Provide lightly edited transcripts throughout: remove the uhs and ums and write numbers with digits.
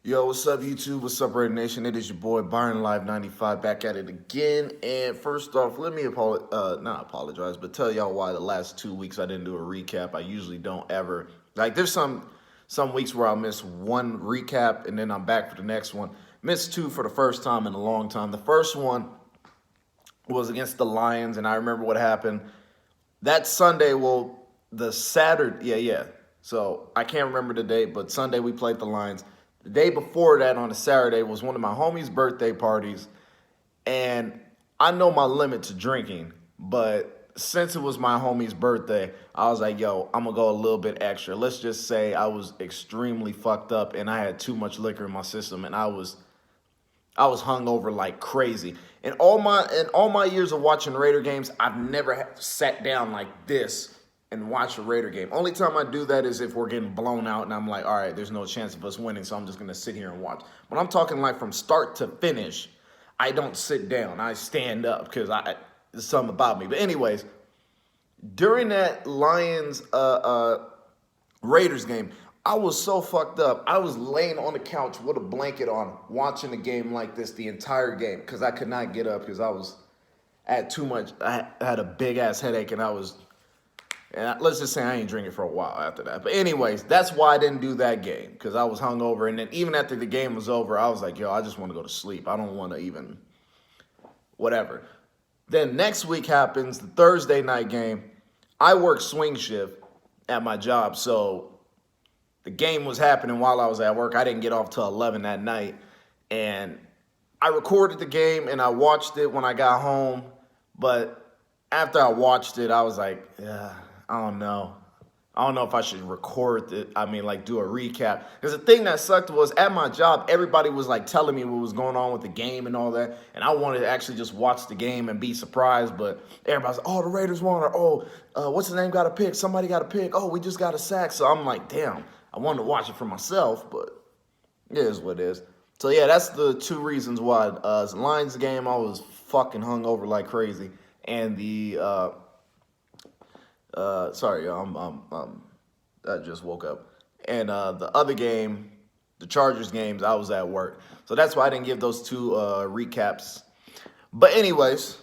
Yo, what's up, YouTube? What's up, Raider Nation? It is your boy Byron Live 95 back at it again. And first off, let me not apologize, but tell y'all why the last 2 weeks I didn't do a recap. I usually don't ever. Like, there's some weeks where I'll miss one recap and then I'm back for the next one. Missed two for the first time in a long time. The first one was against the Lions, and I remember what happened. That Sunday, the Saturday, yeah. So I can't remember the date, but Sunday we played the Lions. The day before that, on a Saturday, was one of my homies' birthday parties, and I know my limit to drinking, but since it was my homie's birthday, I was like, yo, I'm gonna go a little bit extra. Let's just say I was extremely fucked up and I had too much liquor in my system, and I was hungover like crazy. In all my years of watching Raider games, I've never sat down like this and watched a Raider game. Only time I do that is if we're getting blown out and I'm like, all right, there's no chance of us winning, so I'm just gonna sit here and watch. But I'm talking like from start to finish, I don't sit down. I stand up because there's something about me. But anyways, during that Lions Raiders game, I was so fucked up. I was laying on the couch with a blanket on, watching the game like this the entire game because I could not get up because I had too much. I had a big ass headache and let's just say I ain't drinking for a while after that. But anyways, that's why I didn't do that game because I was hungover. And then even after the game was over, I was like, yo, I just want to go to sleep. I don't want to even whatever. Then next week happens, the Thursday night game. I work swing shift at my job, so the game was happening while I was at work. I didn't get off till 11 that night, and I recorded the game and I watched it when I got home. But after I watched it, I was like, yeah, I don't know. I don't know if I should record it. I mean, like, do a recap. Because the thing that sucked was at my job, everybody was like telling me what was going on with the game and all that. And I wanted to actually just watch the game and be surprised. But everybody's like, oh, the Raiders won. Or, what's his name got a pick? Somebody got a pick. Oh, we just got a sack. So I'm like, damn, I wanted to watch it for myself. But it is what it is. So, yeah, that's the two reasons why. The Lions game, I was fucking hungover like crazy. And sorry, y'all. I just woke up. And the other game, the Chargers games, I was at work. So that's why I didn't give those two recaps. But anyways,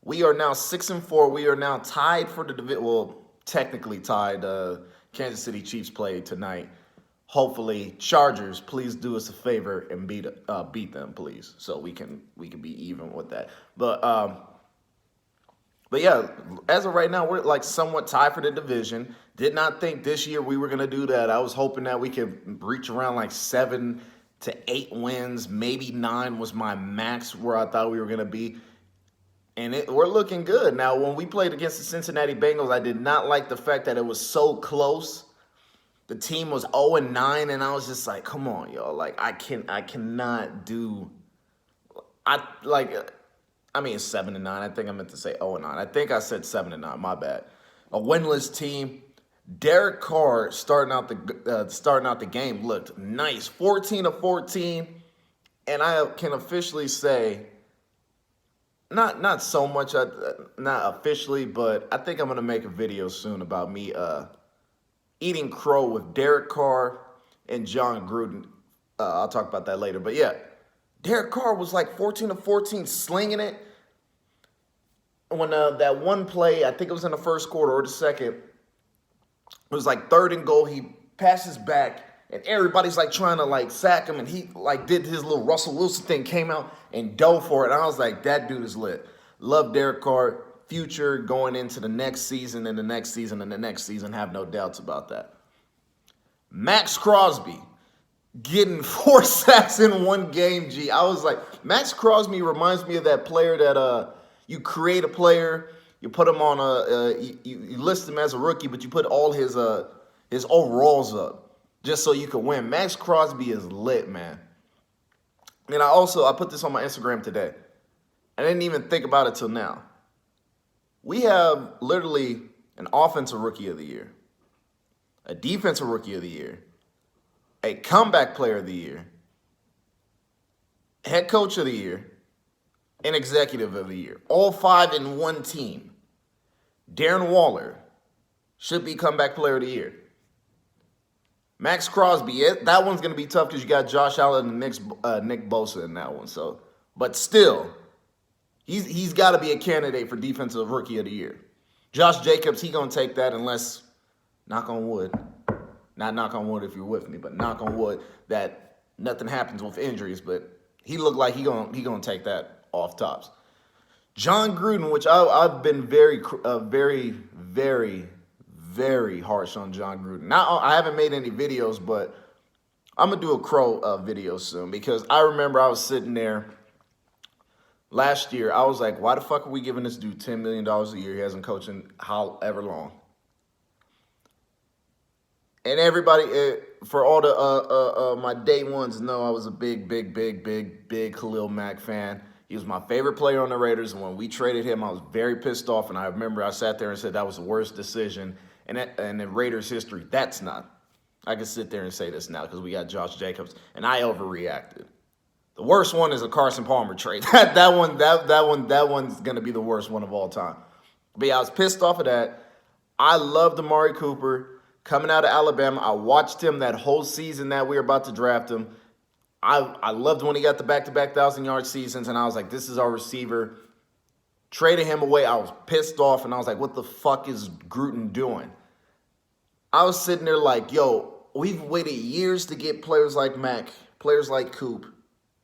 we are now 6-4. We are now tied for the division. Well, technically tied. Kansas City Chiefs play tonight. Hopefully, Chargers, please do us a favor and beat them, please, so we can be even with that. But yeah, as of right now, we're like somewhat tied for the division. Did not think this year we were gonna do that. I was hoping that we could reach around like 7 to 8 wins, maybe 9 was my max where I thought we were gonna be. And we're looking good. Now, when we played against the Cincinnati Bengals, I did not like the fact that it was so close. The team was 0-9, and I was just like, come on, y'all. Like, I cannot do. I mean, it's 7-9. I think I meant to say 0-9. I think I said 7-9. My bad. A winless team. Derek Carr starting out the game looked nice. 14 of 14, and I can officially say, not so much, not officially, but I think I'm gonna make a video soon about me eating crow with Derek Carr and John Gruden. I'll talk about that later. But yeah, Derek Carr was like 14 of 14, slinging it. When that one play, I think it was in the first quarter or the second, it was like 3rd and goal. He passes back, and everybody's like trying to like sack him, and he like did his little Russell Wilson thing, came out and dove for it. And I was like, that dude is lit. Love Derek Carr. Future going into the next season and the next season and the next season, have no doubts about that. Max Crosby getting 4 sacks in one game, G. I was like, Max Crosby reminds me of that player that you create a player, you put him on you list him as a rookie, but you put all his overalls up just so you can win. Max Crosby is lit, man. And I put this on my Instagram today. I didn't even think about it till now. We have literally an offensive rookie of the year, a defensive rookie of the year, a comeback player of the year, head coach of the year, and executive of the year. All 5 in one team. Darren Waller should be comeback player of the year. Max Crosby, that one's gonna be tough because you got Josh Allen and Nick Bosa in that one. So, but still, he's got to be a candidate for Defensive Rookie of the Year. Josh Jacobs, he gonna take that unless, knock on wood, not knock on wood if you're with me, but knock on wood that nothing happens with injuries. But he looked like he gonna take that off tops. John Gruden, which I've been very, very harsh on John Gruden. Now, I haven't made any videos, but I'm going to do a Crow video soon because I remember I was sitting there last year. I was like, why the fuck are we giving this dude $10 million a year? He hasn't coached in however long. And everybody, for all the my day ones, know I was a big Khalil Mack fan. He was my favorite player on the Raiders, and when we traded him, I was very pissed off, and I remember I sat there and said that was the worst decision in Raiders history. That's not. I can sit there and say this now because we got Josh Jacobs, and I overreacted. The worst one is a Carson Palmer trade. that one's gonna be the worst one of all time. But yeah, I was pissed off of that. I loved Amari Cooper coming out of Alabama. I watched him that whole season that we were about to draft him. I loved when he got the back-to-back 1,000-yard seasons, and I was like, this is our receiver. Traded him away. I was pissed off, and I was like, what the fuck is Gruden doing? I was sitting there like, yo, we've waited years to get players like Mack, players like Coop,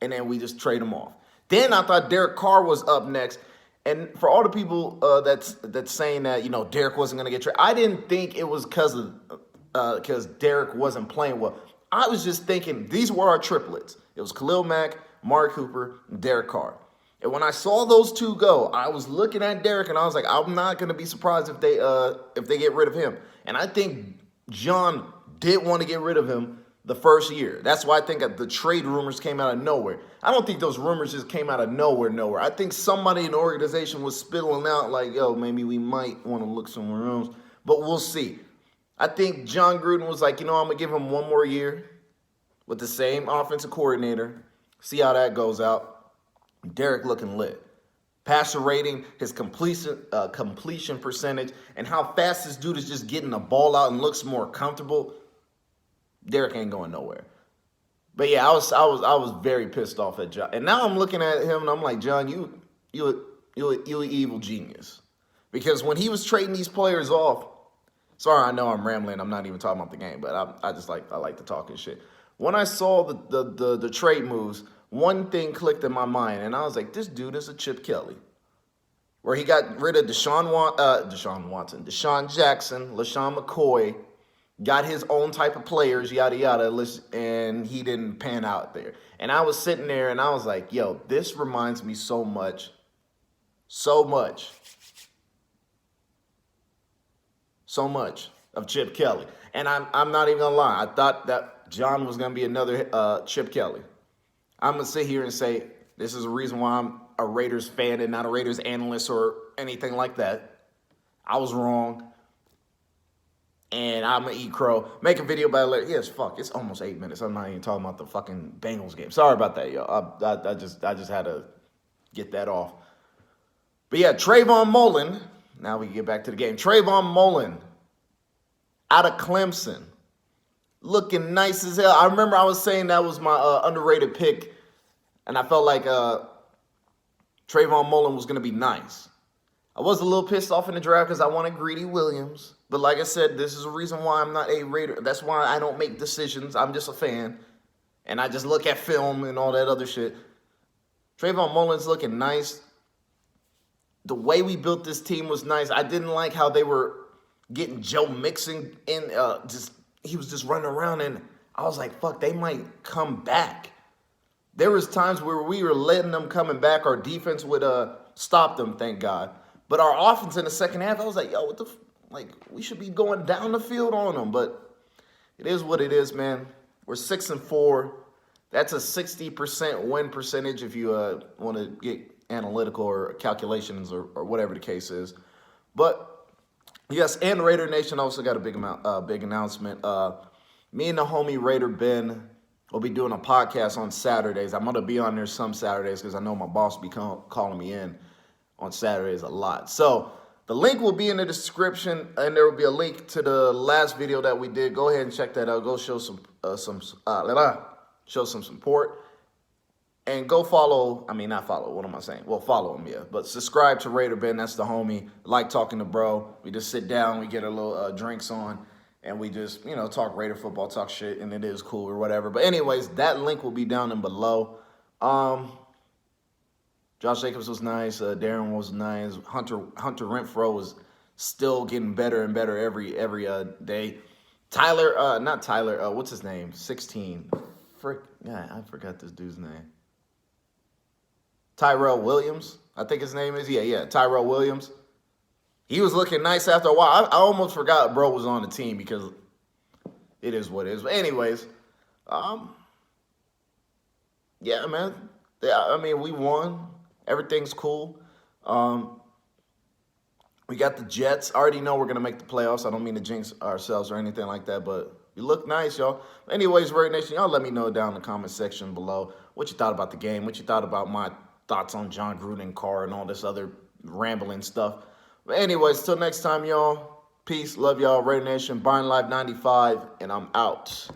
and then we just trade them off. Then I thought Derek Carr was up next, and for all the people that's saying that, Derek wasn't going to get traded, I didn't think it was because Derek wasn't playing well. I was just thinking these were our triplets. It was Khalil Mack, Amari Cooper, and Derek Carr. And when I saw those two go, I was looking at Derek and I was like, I'm not going to be surprised if they get rid of him. And I think John did want to get rid of him the first year. That's why I think the trade rumors came out of nowhere. I don't think those rumors just came out of nowhere. I think somebody in the organization was spitting out like, yo, maybe we might want to look somewhere else. But we'll see. I think John Gruden was like, I'm going to give him one more year with the same offensive coordinator, see how that goes out. Derek looking lit. Passer rating, his completion percentage, and how fast this dude is just getting the ball out and looks more comfortable. Derek ain't going nowhere. But yeah, I was very pissed off at John. And now I'm looking at him and I'm like, John, you an evil genius. Because when he was trading these players off, sorry, I know I'm rambling. I'm not even talking about the game, but I like to talk and shit. When I saw the trade moves, one thing clicked in my mind, and I was like, this dude is a Chip Kelly. Where he got rid of Deshaun Jackson, LaShawn McCoy, got his own type of players, yada, yada, and he didn't pan out there. And I was sitting there, and I was like, yo, this reminds me so much of Chip Kelly. And I'm not even going to lie. I thought that John was going to be another Chip Kelly. I'm going to sit here and say this is a reason why I'm a Raiders fan and not a Raiders analyst or anything like that. I was wrong. And I'm going to eat crow. Make a video about it later. Yes, fuck. It's almost 8 minutes. I'm not even talking about the fucking Bengals game. Sorry about that, yo. I just had to get that off. But yeah, Trayvon Mullen. Now we can get back to the game. Trayvon Mullen out of Clemson. Looking nice as hell. I remember I was saying that was my underrated pick. And I felt like Trayvon Mullen was going to be nice. I was a little pissed off in the draft because I wanted Greedy Williams. But like I said, this is a reason why I'm not a Raider. That's why I don't make decisions. I'm just a fan. And I just look at film and all that other shit. Trayvon Mullen's looking nice. The way we built this team was nice. I didn't like how they were getting Joe Mixon in. He was just running around, and I was like, fuck, they might come back. There was times where we were letting them coming back. Our defense would stop them, thank God. But our offense in the second half, I was like, yo, we should be going down the field on them. But it is what it is, man. We're 6-4. That's a 60% win percentage if you want to get analytical or calculations or whatever the case is. But yes, and Raider Nation also got a big announcement. Me and the homie Raider Ben will be doing a podcast on Saturdays. I'm going to be on there some Saturdays because I know my boss will be calling me in on Saturdays a lot. So The link will be in the description, and there will be a link to the last video that we did. Go ahead and check that out. Go show show some support. And go follow, I mean, not follow, what am I saying? Well, follow him, yeah. But subscribe to Raider Ben, that's the homie. Like talking to bro. We just sit down, we get a little drinks on, and we just, you know, talk Raider football, talk shit, and it is cool or whatever. But anyways, that link will be down and below. Josh Jacobs was nice. Darren was nice. Hunter Renfro was still getting better and better every day. Tyler, not Tyler, what's his name? 16. Frick, yeah, I forgot this dude's name. Tyrell Williams, I think his name is. Yeah, Tyrell Williams. He was looking nice after a while. I almost forgot bro was on the team because it is what it is. But anyways, yeah, man. I mean, we won. Everything's cool. We got the Jets. I already know we're going to make the playoffs. I don't mean to jinx ourselves or anything like that, but we look nice, y'all. Anyways, Raider Nation, y'all let me know down in the comment section below what you thought about the game, what you thought about my thoughts on John Gruden, Carr, and all this other rambling stuff. But anyways, till next time, y'all. Peace. Love y'all. Raider Nation, Byron Live 95, and I'm out.